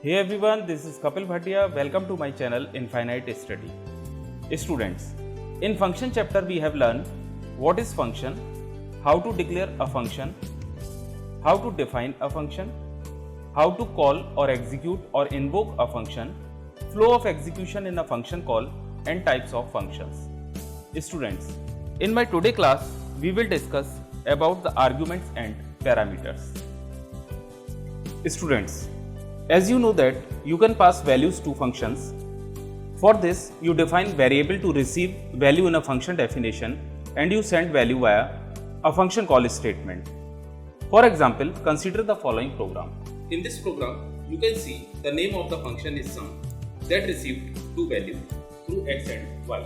Hey everyone, this is Kapil Bhatia. Welcome to my channel Infinite Study. Students, in function chapter we have learned what is function, how to declare a function, how to define a function, how to call or execute or invoke a function, flow of execution in a function call and types of functions. Students, in my today class we will discuss about the arguments and parameters. Students, as you know that you can pass values to functions. For this, you define variable to receive value in a function definition and you send value via a function call statement. For example, consider the following program. In this program, you can see the name of the function is sum that received two values through x and y.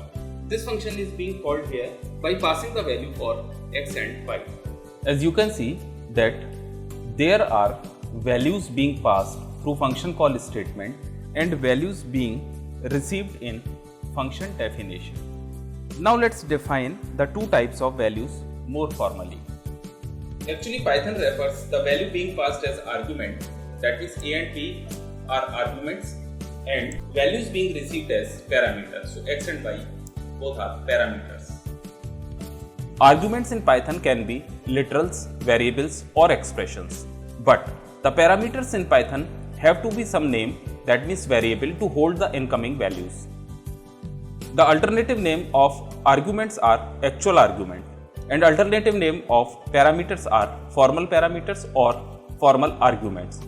This function is being called here by passing the value for x and y. As you can see that there are values being passed through function call statement and values being received in function definition. Now let's define the two types of values more formally. Actually, Python refers the value being passed as argument, that is a and b are arguments, and values being received as parameters. So x and y both are parameters. Arguments in Python can be literals, variables or expressions, but the parameters in Python have to be some name, that means variable, to hold the incoming values. The alternative name of arguments are actual argument and alternative name of parameters are formal parameters or formal arguments.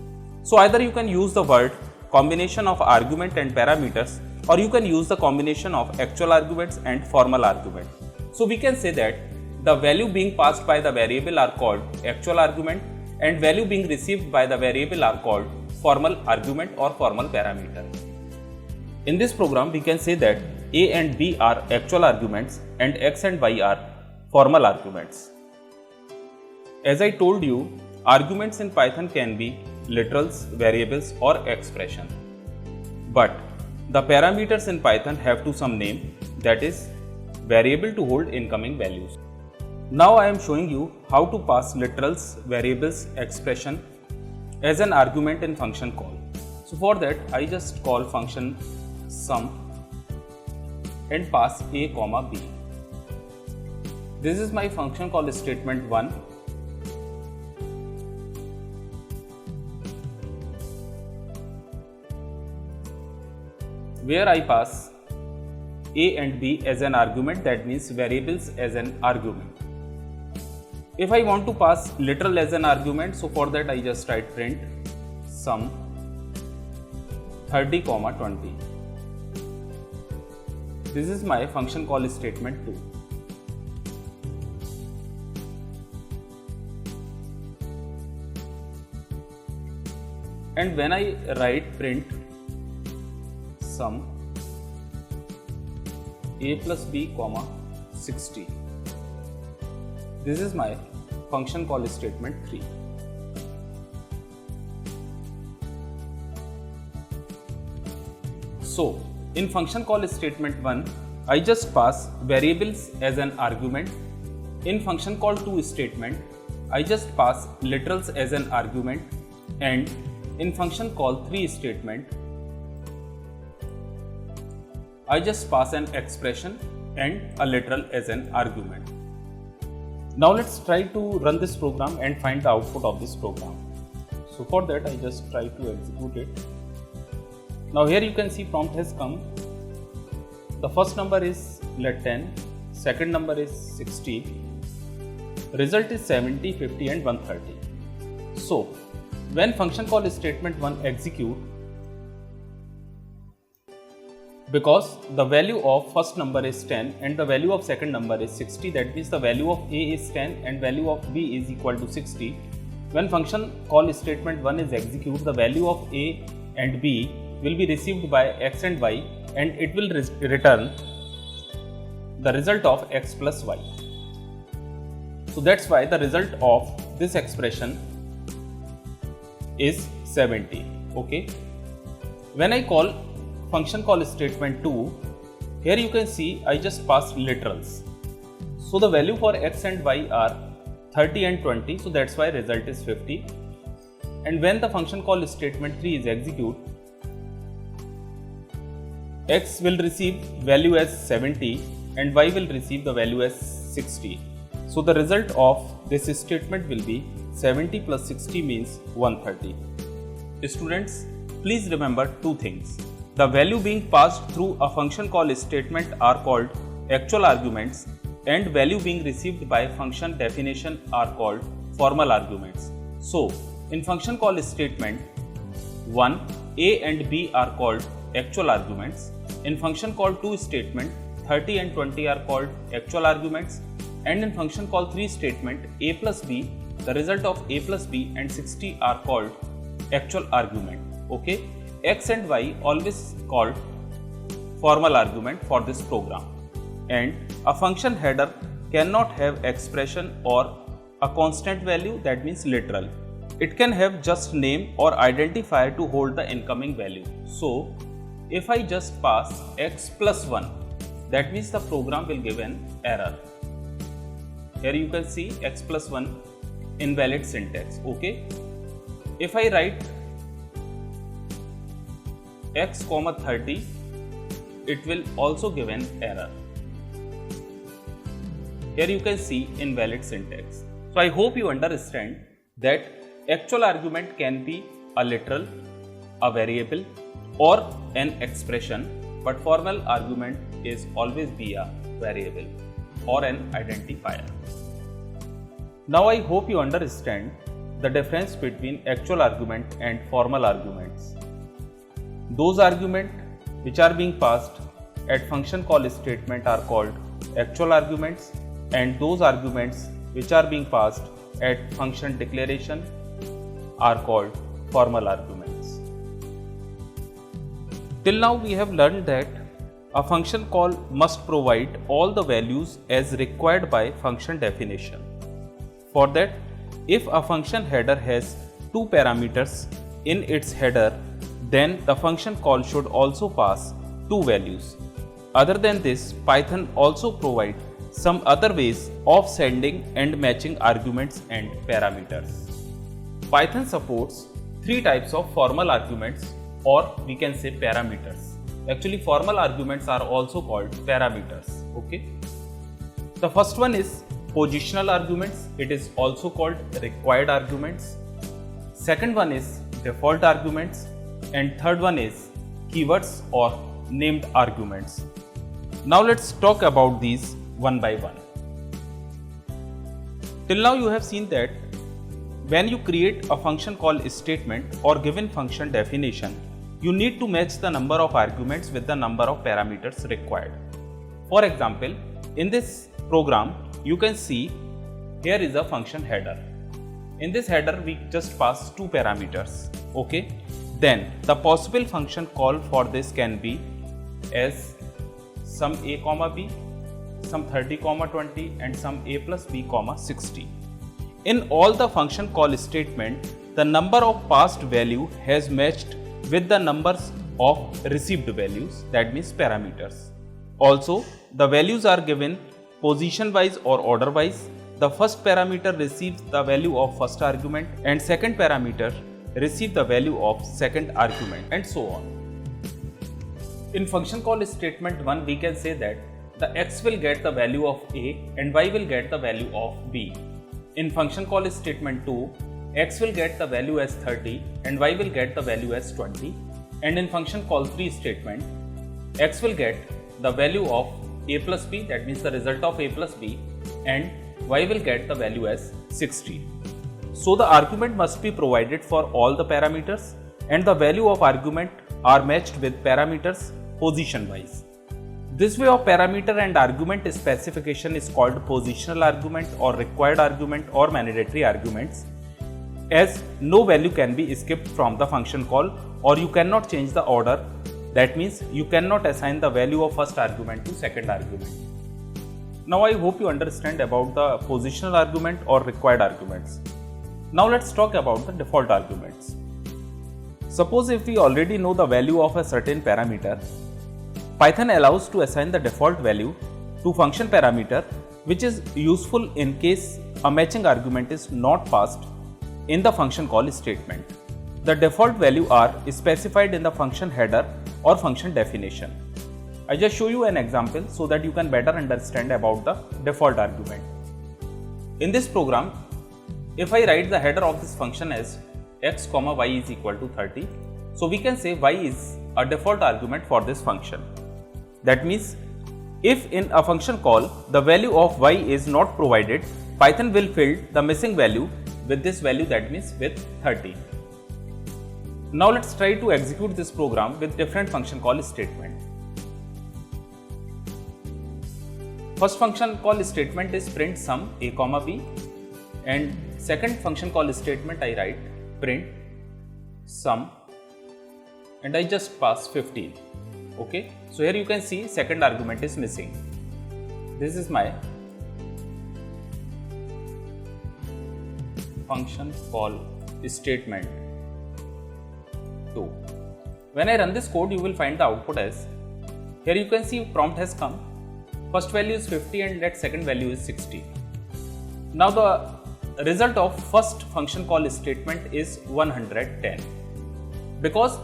So either you can use the word combination of argument and parameters, or you can use the combination of actual arguments and formal argument. So we can say that the value being passed by the variable are called actual argument and value being received by the variable are called formal argument or formal parameter. In this program, we can say that a and b are actual arguments and x and y are formal arguments. As I told you, arguments in Python can be literals, variables or expression. But the parameters in Python have to some name, that is variable to hold incoming values. Now I am showing you how to pass literals, variables, expression as an argument in function call. So for that, I just call function sum and pass a comma b. This is my function call statement 1. Where I pass a and b as an argument, that means variables as an argument. If I want to pass literal as an argument, so for that I just write print sum 30, 20. This is my function call statement 2. And when I write print sum a plus b, 60. This is my function call statement 3. So, in function call statement 1, I just pass variables as an argument. In function call 2 statement, I just pass literals as an argument, and in function call 3 statement, I just pass an expression and a literal as an argument. Now let's try to run this program and find the output of this program. So for that, I just try to execute it. Now here you can see prompt has come. The first number is let 10, second number is 60, result is 70, 50 and 130. So when function call statement 1 execute, because the value of first number is 10 and the value of second number is 60, that means the value of a is 10 and value of b is equal to 60. When function call statement 1 is executed, the value of a and b will be received by x and y and it will return the result of x plus y. So that's why the result of this expression is 70. Okay. When I call function call statement 2, here you can see I just pass literals. So the value for x and y are 30 and 20, so that's why result is 50. And when the function call statement 3 is executed, x will receive value as 70 and y will receive the value as 60. So the result of this statement will be 70 plus 60 means 130. Students, please remember two things. The value being passed through a function call statement are called actual arguments, and value being received by function definition are called formal arguments. So, in function call statement 1, a and b are called actual arguments. In function call 2 statement, 30 and 20 are called actual arguments, and in function call 3 statement, a plus b, the result of a plus b and 60 are called actual argument. Okay, x and y always called formal argument for this program. And a function header cannot have expression or a constant value, that means literal. It can have just name or identifier to hold the incoming value. So, if I just pass x plus 1, that means the program will give an error. Here you can see x plus 1 invalid syntax. Okay. If I write x comma 30, it will also give an error. Here you can see invalid syntax. So I hope you understand that actual argument can be a literal, a variable, or an expression, but formal argument is always be a variable or an identifier. Now I hope you understand the difference between actual argument and formal arguments. Those arguments which are being passed at function call statement are called actual arguments, and those arguments which are being passed at function declaration are called formal arguments. Till now we have learned that a function call must provide all the values as required by function definition. For that, if a function header has two parameters in its header, then the function call should also pass two values. Other than this, Python also provides some other ways of sending and matching arguments and parameters. Python supports three types of formal arguments, or we can say parameters. Actually, formal arguments are also called parameters. Okay. The first one is positional arguments. It is also called required arguments. Second one is default arguments, and third one is keywords or named arguments. Now let's talk about these one by one. Till now you have seen that when you create a function call statement or given function definition, you need to match the number of arguments with the number of parameters required. For example, in this program, you can see here is a function header. In this header, we just pass two parameters. Okay. Then the possible function call for this can be as some a comma b, some 30 comma 20, and some a plus b comma 60. In all the function call statement, the number of passed value has matched with the numbers of received values, that means parameters. Also, the values are given position wise or order wise. The first parameter receives the value of first argument, and second parameter receive the value of second argument, and so on. In function call statement 1, we can say that the x will get the value of a and y will get the value of b. In function call statement 2, x will get the value as 30 and y will get the value as 20. And in function call 3 statement, x will get the value of a plus b, that means the result of a plus b, and y will get the value as 60. So the argument must be provided for all the parameters, and the value of argument are matched with parameters position wise. This way of parameter and argument specification is called positional argument or required argument or mandatory arguments, as no value can be skipped from the function call, or you cannot change the order. That means you cannot assign the value of first argument to second argument. Now I hope you understand about the positional argument or required arguments. Now let's talk about the default arguments. Suppose if we already know the value of a certain parameter, Python allows to assign the default value to function parameter, which is useful in case a matching argument is not passed in the function call statement. The default value are specified in the function header or function definition. I just show you an example so that you can better understand about the default argument. In this program, if I write the header of this function as x comma y is equal to 30, so we can say y is a default argument for this function. That means if in a function call the value of y is not provided, Python will fill the missing value with this value, that means with 30. Now let's try to execute this program with different function call statement. First function call statement is print sum a comma b, and second function call statement I write print sum and I just pass 15. Okay, so here you can see second argument is missing. This is my function call statement 2. When I run this code, you will find the output as, here you can see prompt has come. First value is 50 and that second value is 60. Now the result of first function call statement is 110. Because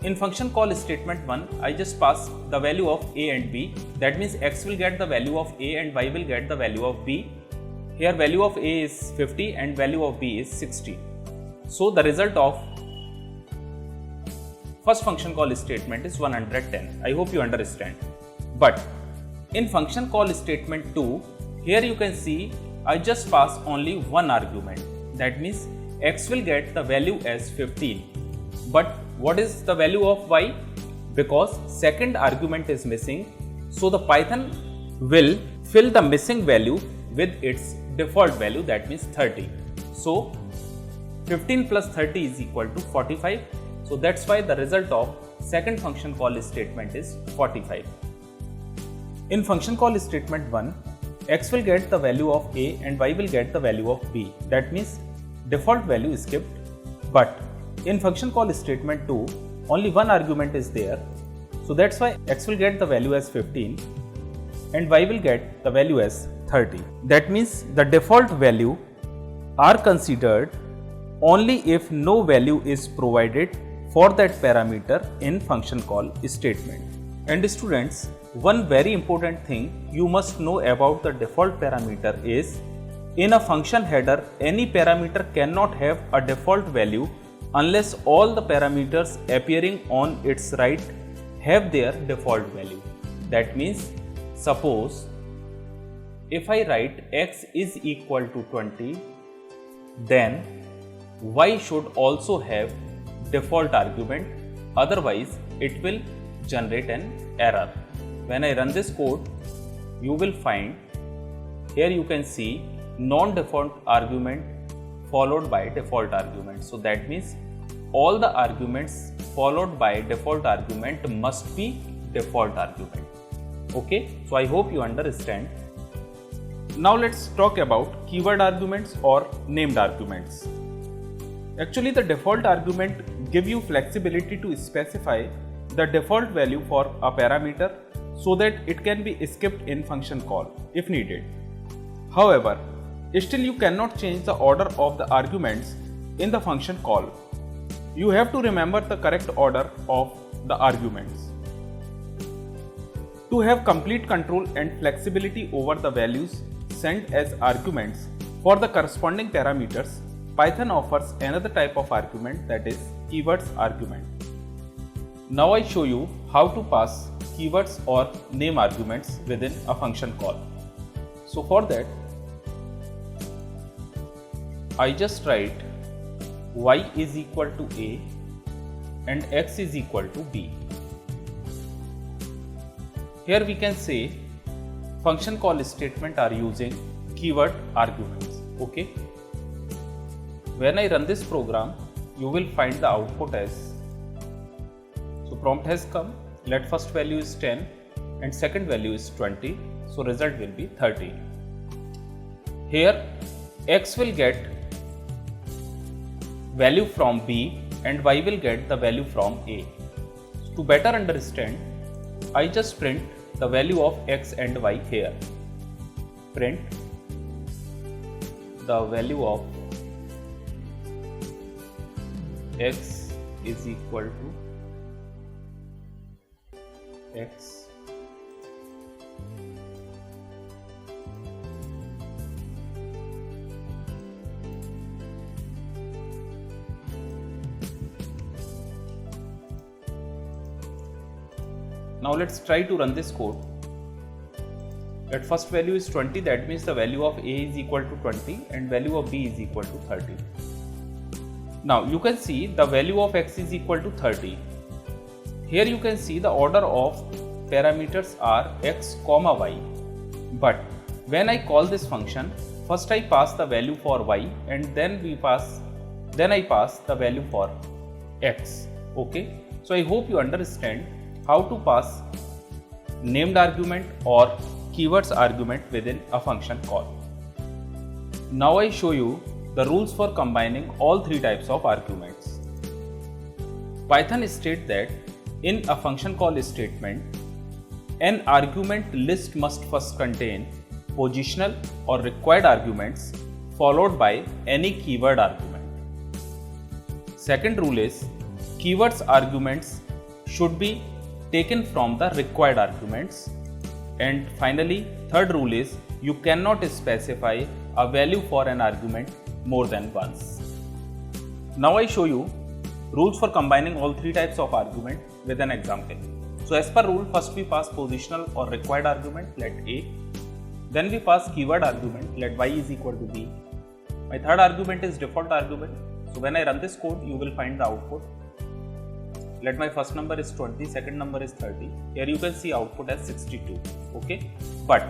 in function call statement 1, I just pass the value of a and b. That means x will get the value of a and y will get the value of b. Here value of a is 50 and value of b is 60. So the result of first function call statement is 110. I hope you understand. But in function call statement 2, here you can see I just pass only one argument. That means x will get the value as 15. But what is the value of y? Because second argument is missing, so the Python will fill the missing value with its default value, that means 30. So 15 plus 30 is equal to 45. So that's why the result of second function call statement is 45. In function call statement 1, x will get the value of a and y will get the value of b. That means default value is skipped. But in function call statement 2, only one argument is there. So that's why x will get the value as 15 and y will get the value as 30. That means the default value are considered only if no value is provided for that parameter in function call statement. And students, one very important thing you must know about the default parameter is, in a function header, any parameter cannot have a default value unless all the parameters appearing on its right have their default value. That means, suppose if I write x is equal to 20, then y should also have default argument, otherwise it will generate an error. When I run this code, you will find, here you can see non-default argument followed by default argument. So that means all the arguments followed by default argument must be default argument. Okay, so I hope you understand. Now let's talk about keyword arguments or named arguments. Actually, the default argument give you flexibility to specify the default value for a parameter so that it can be skipped in function call if needed. However, still you cannot change the order of the arguments in the function call. You have to remember the correct order of the arguments. To have complete control and flexibility over the values sent as arguments for the corresponding parameters, Python offers another type of argument, that is keywords argument. Now I show you how to pass keywords or name arguments within a function call. So for that, I just write y is equal to a and x is equal to b. Here we can say function call statement are using keyword arguments. Okay. When I run this program, you will find the output as, so prompt has come, let first value is 10 and second value is 20, so result will be 30. Here x will get value from b and y will get the value from a. To better understand, I just print the value of x and y here. Print the value of x is equal to x Now let's try to run this code. At first value is 20, that means the value of A is equal to 20 and value of B is equal to 30. Now you can see the value of X is equal to 30. Here you can see the order of parameters are X, Y. But when I call this function, first I pass the value for Y and then I pass the value for X. Okay. So I hope you understand how to pass named argument or keywords argument within a function call. Now I show you the rules for combining all three types of arguments. Python states that in a function call statement, an argument list must first contain positional or required arguments followed by any keyword argument. Second rule is keywords arguments should be taken from the required arguments. And finally, third rule is you cannot specify a value for an argument more than once. Now I show you rules for combining all three types of argument with an example. So as per rule, first we pass positional or required argument, let A. Then we pass keyword argument, let Y is equal to B. My third argument is default argument. So when I run this code, you will find the output. Let my first number is 20, second number is 30. Here you can see output as 62. Okay. But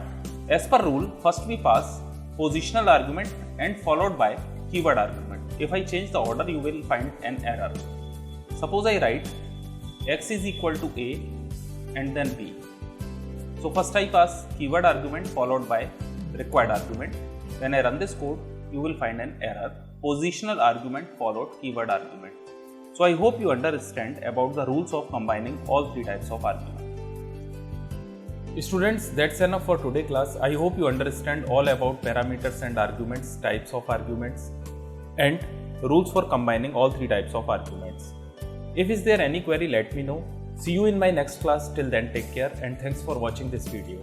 as per rule, first we pass positional argument and followed by keyword argument. If I change the order, you will find an error. Suppose I write X is equal to A and then B. So first I pass keyword argument followed by required argument. When I run this code, you will find an error. Positional argument followed keyword argument. So I hope you understand about the rules of combining all three types of argument. Students, that's enough for today class. I hope you understand all about parameters and arguments, types of arguments, and rules for combining all three types of arguments. If is there any query, let me know. See you in my next class. Till then, take care and thanks for watching this video.